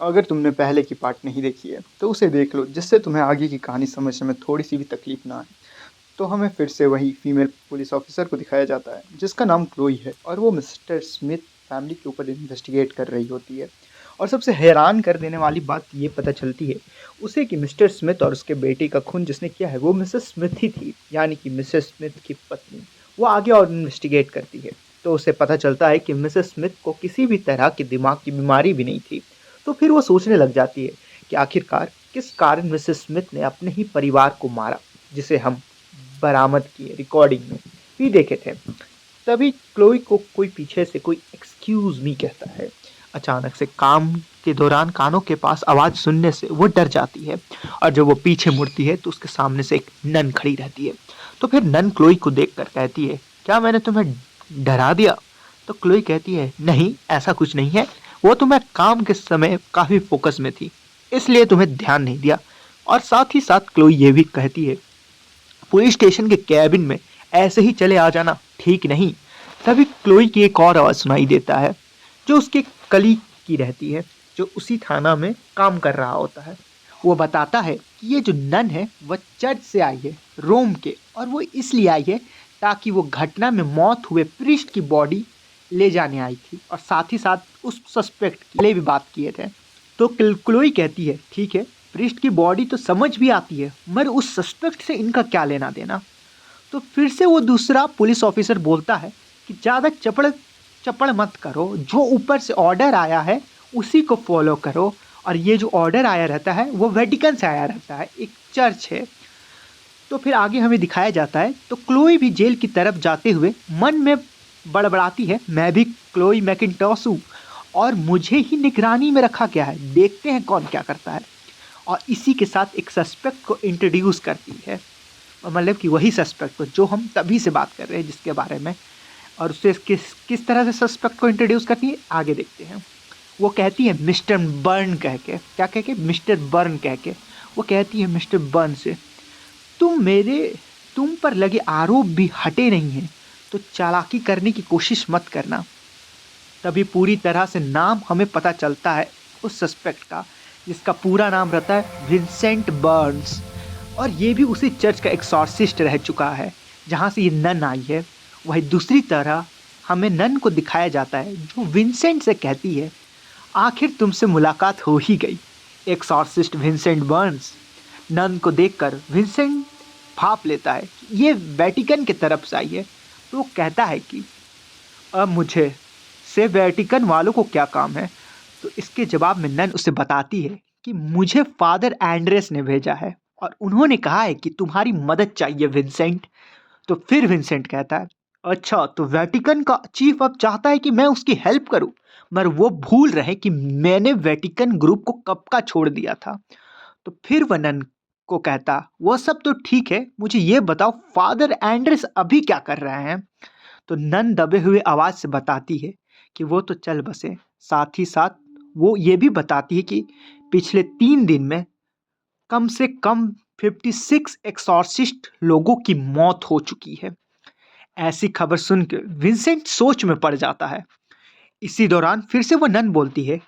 अगर तुमने पहले की पार्ट नहीं देखी है तो उसे देख लो, जिससे तुम्हें आगे की कहानी समझने में थोड़ी सी भी तकलीफ ना आए। तो हमें फिर से वही फीमेल पुलिस ऑफिसर को दिखाया जाता है जिसका नाम क्लोई है, और वो मिस्टर स्मिथ फैमिली के ऊपर इन्वेस्टिगेट कर रही होती है। और सबसे हैरान कर देने वाली बात ये पता चलती है उसे कि मिस्टर स्मिथ और उसके बेटे का खून जिसने किया है वो मिसेस स्मिथ ही थी, यानी कि मिसेस स्मिथ की पत्नी। वो आगे और इन्वेस्टिगेट करती है तो उसे पता चलता है कि मिसेस स्मिथ को किसी भी तरह की दिमाग की बीमारी भी नहीं थी। तो फिर वो सोचने लग जाती है कि आखिरकार किस कारण मिसेस स्मिथ ने अपने ही परिवार को मारा, जिसे हम बरामद किए रिकॉर्डिंग में भी देखे थे। तभी क्लोई को कोई पीछे से कोई एक्सक्यूज मी कहता है। अचानक से काम के दौरान कानों के पास आवाज सुनने से वो डर जाती है, और जब वो पीछे मुड़ती है तो उसके सामने से एक नन खड़ी रहती है। तो फिर नन क्लोई को देखकर कहती है, क्या मैंने तुम्हें डरा दिया? तो क्लोई कहती है, नहीं ऐसा कुछ नहीं है, वो तो मैं काम के समय काफी फोकस में थी, इसलिए तुम्हें ध्यान नहीं दिया। और साथ ही साथ क्लोई ये भी कहती है, पुलिस स्टेशन के कैबिन में ऐसे ही चले आ जाना ठीक नहीं। तभी क्लोई की एक और आवाज सुनाई देता है, जो उसके कलीग की रहती है, जो उसी थाना में काम कर रहा होता है। वो बताता है कि ये जो नन है वह चर्च से आई है, रोम के, और वो इसलिए आई है ताकि वो घटना में मौत हुए प्रीस्ट की बॉडी ले जाने आई थी, और साथ ही साथ उस सस्पेक्ट के लिए भी बात किए थे। तो क्लोई कहती है, ठीक है, प्रिस्ट की बॉडी तो समझ भी आती है, मगर उस सस्पेक्ट से इनका क्या लेना देना? तो फिर से वो दूसरा पुलिस ऑफिसर बोलता है कि ज़्यादा चपड़ चपड़ मत करो, जो ऊपर से ऑर्डर आया है उसी को फॉलो करो। और ये जो ऑर्डर आया रहता है वो वेटिकन से आया रहता है, एक चर्च है। तो फिर आगे हमें दिखाया जाता है तो क्लोई भी जेल की तरफ जाते हुए मन में बड़बड़ाती है, मैं भी क्लोई मैकिन्टॉस हूँ और मुझे ही निगरानी में रखा गया है, देखते हैं कौन क्या करता है। और इसी के साथ एक सस्पेक्ट को इंट्रोड्यूस करती है, मतलब कि वही सस्पेक्ट को जो हम तभी से बात कर रहे हैं जिसके बारे में। और उससे किस किस तरह से सस्पेक्ट को इंट्रोड्यूस करती है आगे देखते हैं। वो कहती है मिस्टर बर्न कह के, क्या कह के, मिस्टर बर्न कह के। वो कहती है मिस्टर बर्न से, तुम पर लगे आरोप भी हटे नहीं हैं, तो चालाकी करने की कोशिश मत करना। तभी पूरी तरह से नाम हमें पता चलता है उस सस्पेक्ट का, जिसका पूरा नाम रहता है विंसेंट बर्न्स। और ये भी उसी चर्च का एक्सॉर्सिस्ट रह चुका है जहाँ से ये नन आई है। वही दूसरी तरह हमें नन को दिखाया जाता है जो विंसेंट से कहती है, आखिर तुमसे मुलाकात हो ही गई, एक्सॉर्सिस्ट विंसेंट बर्न्स। नन को देखकर विंसेंट भाप लेता है कि ये वेटिकन की तरफ से आई है। तो वो कहता है कि अब मुझे से वेटिकन वालों को क्या काम है? तो इसके जवाब में नन उसे बताती है कि मुझे फादर एंड्रेस ने भेजा है और उन्होंने कहा है कि तुम्हारी मदद चाहिए विंसेंट। तो फिर विंसेंट कहता है, अच्छा तो वेटिकन का चीफ अब चाहता है कि मैं उसकी हेल्प करूं, मगर वो भूल रहे कि मैंने वेटिकन ग्रुप को कब का छोड़ दिया था। तो फिर वह नन को कहता, वो सब तो ठीक है, मुझे ये बताओ फादर एंड्रेस अभी क्या कर रहे हैं? तो नन दबे हुए आवाज से बताती है कि वो तो चल बसे। साथ ही साथ वो ये भी बताती है कि पिछले 3 दिन में कम से कम 56 एक्सॉर्सिस्ट लोगों की मौत हो चुकी है। ऐसी खबर सुनकर विंसेंट सोच में पड़ जाता है। इसी दौरान फिर से वो नन बोलती है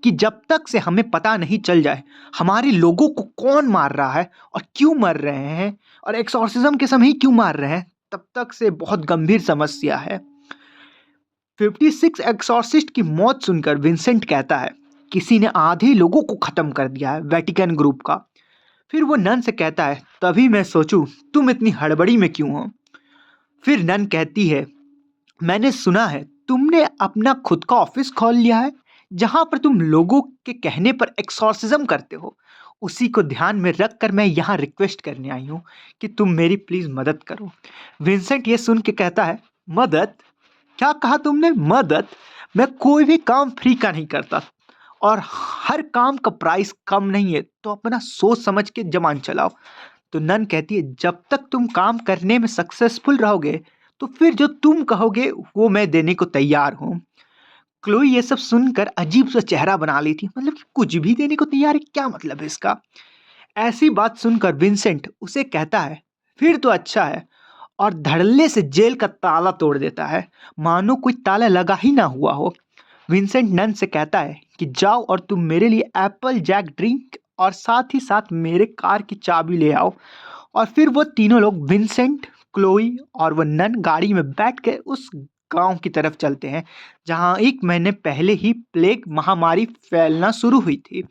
कि जब तक से हमें पता नहीं चल जाए हमारे लोगों को कौन मार रहा है और क्यों मर रहे हैं और एक्सॉर्सिज्म के समय ही क्यों मार रहे हैं, तब तक से बहुत गंभीर समस्या है। 56 एक्सॉर्सिस्ट की मौत सुनकर विंसेंट कहता है, किसी ने आधे लोगों को खत्म कर दिया है वेटिकन ग्रुप का। फिर वो नन से कहता है, तभी मैं सोचूं तुम इतनी हड़बड़ी में क्यों हो? फिर नन कहती है, मैंने सुना है तुमने अपना खुद का ऑफिस खोल लिया है जहां पर तुम लोगों के कहने पर एक्सॉर्सिज्म करते हो। उसी को ध्यान में रखकर मैं यहाँ रिक्वेस्ट करने आई हूँ कि तुम मेरी प्लीज मदद करो। विंसेंट ये सुन के कहता है, मदद? क्या कहा तुमने, मदद? मैं कोई भी काम फ्री का नहीं करता, और हर काम का प्राइस कम नहीं है, तो अपना सोच समझ के जमान चलाओ। तो नन कहती है, जब तक तुम काम करने में सक्सेसफुल रहोगे तो फिर जो तुम कहोगे वो मैं देने को तैयार हूँ। क्लोई ये सब सुनकर अजीब सा चेहरा बना ली थी, मतलब कि कुछ भी देने को तैयार है, क्या मतलब है इसका? ऐसी बात सुनकर विंसेंट उसे कहता है, फिर तो अच्छा है, और धड़ल्ले से जेल का ताला तोड़ देता है, मानो कोई ताला लगा ही ना हुआ हो। विंसेंट नन से कहता है कि जाओ और तुम मेरे लिए एप्पल जैक ड्रिंक और साथ ही साथ मेरे कार की चाबी ले आओ। और फिर वो तीनों लोग विंसेंट, क्लोई और वो नन गाड़ी में बैठ के उस गांव की तरफ चलते हैं जहां 1 महीने पहले ही प्लेग महामारी फैलना शुरू हुई थी।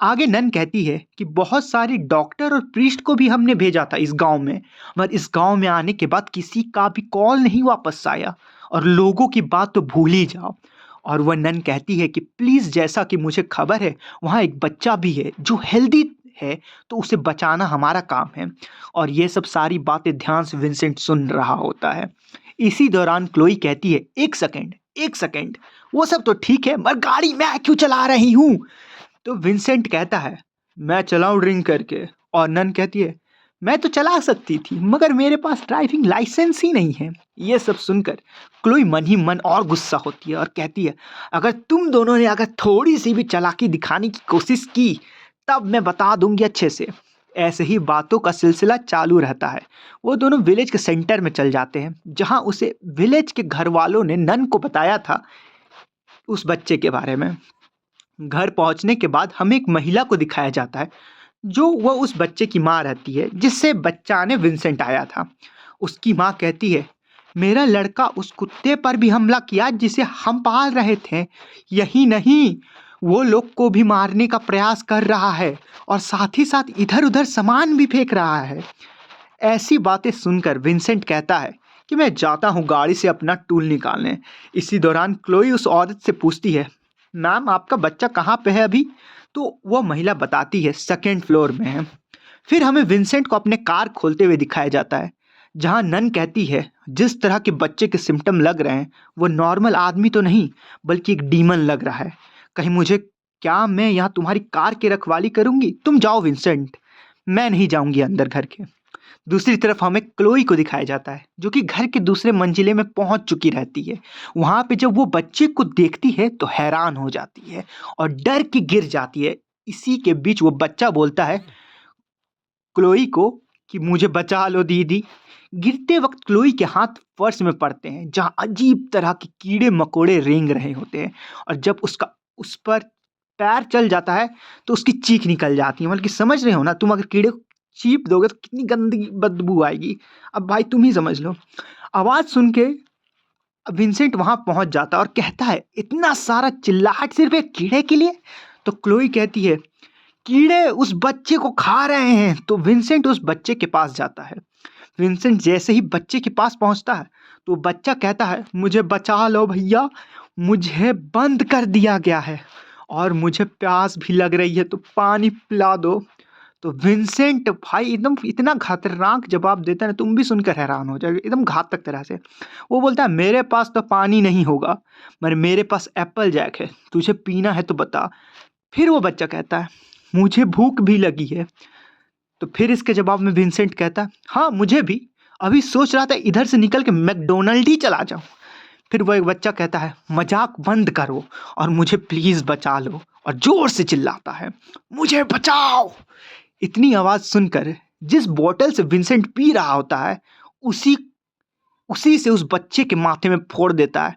आगे नन कहती है कि बहुत सारी डॉक्टर और प्रीस्ट को भी हमने भेजा था इस गांव में, मगर इस गांव में आने के बाद किसी का भी कॉल नहीं वापस आया और लोगों की बात तो भूल ही जाओ। और वह नन कहती है कि प्लीज़, जैसा कि मुझे खबर है वहाँ एक बच्चा भी है जो हेल्दी है, तो उसे बचाना हमारा काम है। और ये सब सारी बातें ध्यान से विंसेंट सुन रहा होता है। इसी दौरान क्लोई कहती है, एक सेकेंड, एक सेकेंड, वो सब तो ठीक है मगर गाड़ी मैं क्यों चला रही हूँ? तो विंसेंट कहता है, मैं चलाऊं ड्रिंक करके। और नन कहती है, मैं तो चला सकती थी मगर मेरे पास ड्राइविंग लाइसेंस ही नहीं है। ये सब सुनकर क्लोई मन ही मन और गुस्सा होती है और कहती है, अगर तुम दोनों ने अगर थोड़ी सी भी चालाकी दिखाने की कोशिश की तब मैं बता दूंगी अच्छे से। ऐसे ही बातों का सिलसिला चालू रहता है। वो दोनों विलेज के सेंटर में चल जाते हैं जहां उसे विलेज के घर वालों ने नन को बताया था उस बच्चे के बारे में। घर पहुंचने के बाद हमें एक महिला को दिखाया जाता है जो वह उस बच्चे की माँ रहती है जिससे बच्चा ने विंसेंट आया था। उसकी माँ कहती है, मेरा लड़का उस कुत्ते पर भी हमला किया जिसे हम पाल रहे थे। यही नहीं, वो लोग को भी मारने का प्रयास कर रहा है और साथ ही साथ इधर उधर सामान भी फेंक रहा है। ऐसी बातें सुनकर विंसेंट कहता है कि मैं जाता हूँ गाड़ी से अपना टूल निकालने। इसी दौरान क्लोई उस औरत से पूछती है, मैम आपका बच्चा कहाँ पे है अभी? तो वह महिला बताती है, 2nd फ्लोर में है। फिर हमें विंसेंट को अपने कार खोलते हुए दिखाया जाता है जहां नन कहती है, जिस तरह के बच्चे के सिम्टम लग रहे हैं वो नॉर्मल आदमी तो नहीं बल्कि एक डीमन लग रहा है। कहीं मुझे, क्या मैं यहाँ तुम्हारी कार की रखवाली करूंगी? तुम जाओ विंसेंट, मैं नहीं जाऊंगी अंदर घर के। दूसरी तरफ हमें क्लोई को दिखाया जाता है जो कि घर के दूसरे मंजिले में पहुंच चुकी रहती है। वहां पे जब वो बच्चे को देखती है तो हैरान हो जाती है और डर के गिर जाती है। इसी के बीच वो बच्चा बोलता है क्लोई को कि मुझे बचा लो दीदी। गिरते वक्त क्लोई के हाथ फर्श में पड़ते हैं जहां अजीब तरह के कीड़े मकोड़े रेंग रहे होते हैं और जब उसका उस पर पैर चल जाता है तो उसकी चीख निकल जाती है। बल्कि समझ रहे हो ना, तुम अगर कीड़े को चीप दोगे तो कितनी गंदी बदबू आएगी। अब भाई तुम ही समझ लो। आवाज़ सुन के विंसेंट वहां पहुंच जाता है और कहता है, इतना सारा चिल्लाहट सिर्फ एक कीड़े के लिए? तो क्लोई कहती है, कीड़े उस बच्चे को खा रहे हैं। तो विंसेंट उस बच्चे के पास जाता है। विंसेंट जैसे ही बच्चे के पास पहुंचता है तो बच्चा कहता है, मुझे बचा लो भैया, मुझे बंद कर दिया गया है और मुझे प्यास भी लग रही है तो पानी पिला दो। तो विंसेंट भाई एकदम इतना खतरनाक जवाब देता है ना, तुम भी सुनकर हैरान हो जाओगे, एकदम घातक तरह से। वो बोलता है, मेरे पास तो पानी नहीं होगा मगर मेरे पास एप्पल जैक है, तुझे पीना है तो बता। फिर वो बच्चा कहता है, मुझे भूख भी लगी है। तो फिर इसके जवाब में विंसेंट कहता है, हाँ मुझे भी, अभी सोच रहा था इधर से निकल के मैकडोनल्ड ही चला जाऊं। फिर वो एक बच्चा कहता है, मजाक बंद करो और मुझे प्लीज बचा लो, और जोर से चिल्लाता है, मुझे बचाओ। इतनी आवाज सुनकर जिस बोतल से विंसेंट पी रहा होता है उसी उसी से उस बच्चे के माथे में फोड़ देता है।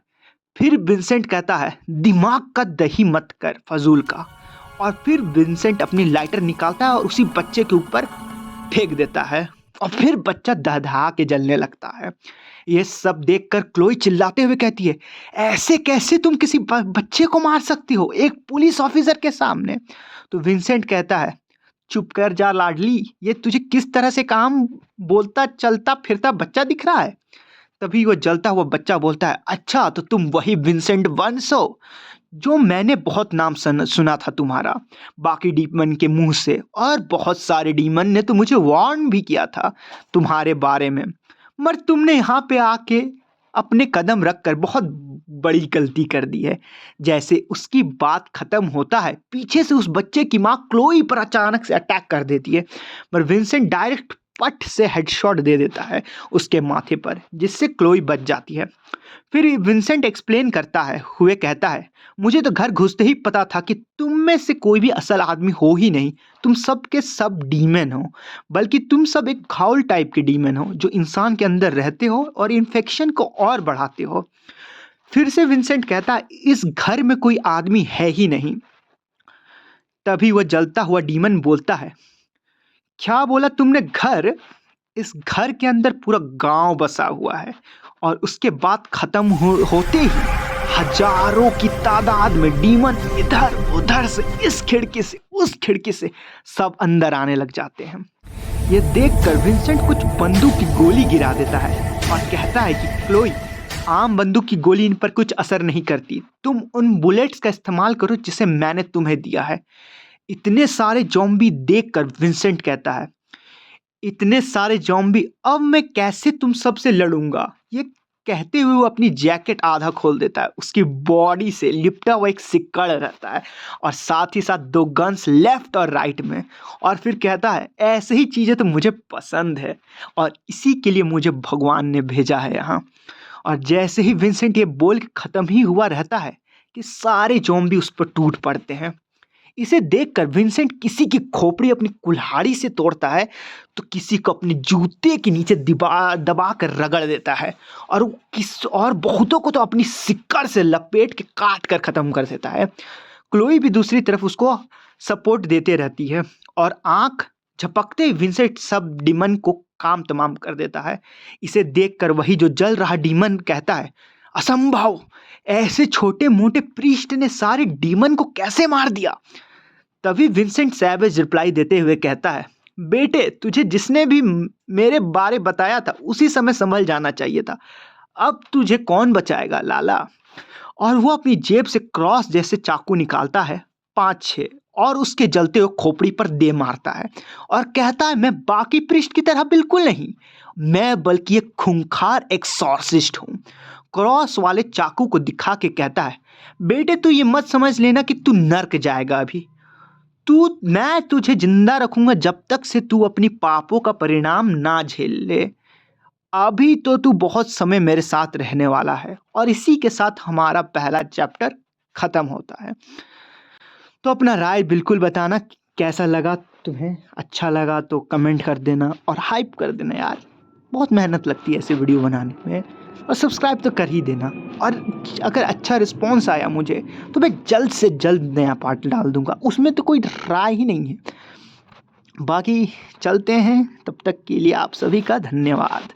फिर विंसेंट कहता है, दिमाग का दही मत कर फजूल का। और फिर विंसेंट अपनी लाइटर निकालता है और उसी बच्चे के ऊपर फेंक देता है और फिर बच्चा दहदहा के जलने लगता है। ये सब देखकर क्लोई चिल्लाते हुए कहती है, ऐसे कैसे तुम किसी बच्चे को मार सकती हो एक पुलिस ऑफिसर के सामने? तो विंसेंट कहता है, चुप कर जा लाडली, ये तुझे किस तरह से काम बोलता चलता फिरता बच्चा दिख रहा है? तभी वो जलता हुआ बच्चा बोलता है, अच्छा तो तुम वही विंसेंट वंस हो जो मैंने बहुत नाम सुना था तुम्हारा बाकी डीमन के मुंह से, और बहुत सारे डीमन ने तो मुझे वार्न भी किया था तुम्हारे बारे में, मगर तुमने यहाँ पे आके अपने कदम रखकर बहुत बड़ी गलती कर दी है। जैसे उसकी बात खत्म होता है पीछे से उस बच्चे की माँ क्लोई पर अचानक से अटैक कर देती है, पर विंसेंट डायरेक्ट पट से हेडशॉट दे देता है उसके माथे पर जिससे क्लोई बच जाती है। फिर विंसेंट एक्सप्लेन करता है हुए कहता है, मुझे तो घर घुसते ही पता था कि तुम में से कोई भी असल आदमी हो ही नहीं, तुम सब के सब डीमन हो, बल्कि तुम सब एक घाउल टाइप के डीमन हो जो इंसान के अंदर रहते हो और इन्फेक्शन को और बढ़ाते हो। फिर से विंसेंट कहता है इस घर में कोई आदमी है ही नहीं। तभी वह जलता हुआ डीमन बोलता है, क्या बोला तुमने घर? इस घर के अंदर पूरा गांव बसा हुआ है। और उसके बाद खत्म होते ही हजारों की तादाद में डीमन इधर उधर से, इस खिड़की से उस खिड़की से सब अंदर आने लग जाते हैं। ये देखकर विंसेंट कुछ बंदूक की गोली गिरा देता है और कहता है कि क्लोई, आम बंदूक की गोली इन पर कुछ असर नहीं करती, तुम उन बुलेट्स का इस्तेमाल करो जिसे मैंने तुम्हें दिया है। इतने सारे ज़ॉम्बी देखकर विंसेंट कहता है, इतने सारे ज़ॉम्बी, अब मैं कैसे तुम सबसे लड़ूंगा? ये कहते हुए वो अपनी जैकेट आधा खोल देता है। उसकी बॉडी से लिपटा हुआ एक सिक्कड़ रहता है और साथ ही साथ 2 गन्स लेफ्ट और राइट में। और फिर कहता है, ऐसे ही चीज़ें तो मुझे पसंद है और इसी के लिए मुझे भगवान ने भेजा है यहाँ। और जैसे ही विंसेंट ये बोल के ख़त्म ही हुआ रहता है कि सारे ज़ॉम्बी उस पर टूट पड़ते हैं। इसे देखकर विंसेंट किसी की खोपड़ी अपनी कुल्हाड़ी से तोड़ता है तो किसी को अपने जूते के नीचे दबा कर रगड़ देता है और बहुतों को तो अपनी सिक्कड़ से लपेट के काट कर खत्म कर देता है। क्लोई भी दूसरी तरफ उसको सपोर्ट देते रहती है और आंख झपकते ही विंसेंट सब डीमन को काम तमाम कर देता है। इसे देखकर वही जो जल रहा डीमन कहता है, असंभव, ऐसे छोटे मोटे प्रीस्ट ने सारे डीमन को कैसे मार दिया? तभी विंसेंट सैवेज रिप्लाई देते हुए कहता है, बेटे, तुझे जिसने भी मेरे बारे बताया था उसी समय संभल जाना चाहिए था। अब तुझे कौन बचाएगा लाला? और वो अपनी जेब से क्रॉस जैसे चाकू निकालता है 5-6 और उसके जलते हुए खोपड़ी पर दे मारता है और कहता है, मैं बाकी पृष्ठ की तरह बिल्कुल नहीं, मैं बल्कि एक खूंखार एक्सॉर्सिस्ट हूँ। क्रॉस वाले चाकू को दिखा के कहता है, बेटे तू ये मत समझ लेना कि तू नर्क जाएगा अभी। मैं तुझे जिंदा रखूंगा जब तक से तू अपनी पापों का परिणाम ना झेल ले। अभी तो तू बहुत समय मेरे साथ रहने वाला है। और इसी के साथ हमारा पहला चैप्टर खत्म होता है। तो अपना राय बिल्कुल बताना कैसा लगा तुम्हें। अच्छा लगा तो कमेंट कर देना और हाइप कर देना यार, बहुत मेहनत लगती है ऐसे वीडियो बनाने में। और सब्सक्राइब तो कर ही देना। और अगर अच्छा रिस्पॉन्स आया मुझे तो मैं जल्द से जल्द नया पार्ट डाल दूंगा, उसमें तो कोई राय ही नहीं है। बाकी चलते हैं, तब तक के लिए आप सभी का धन्यवाद।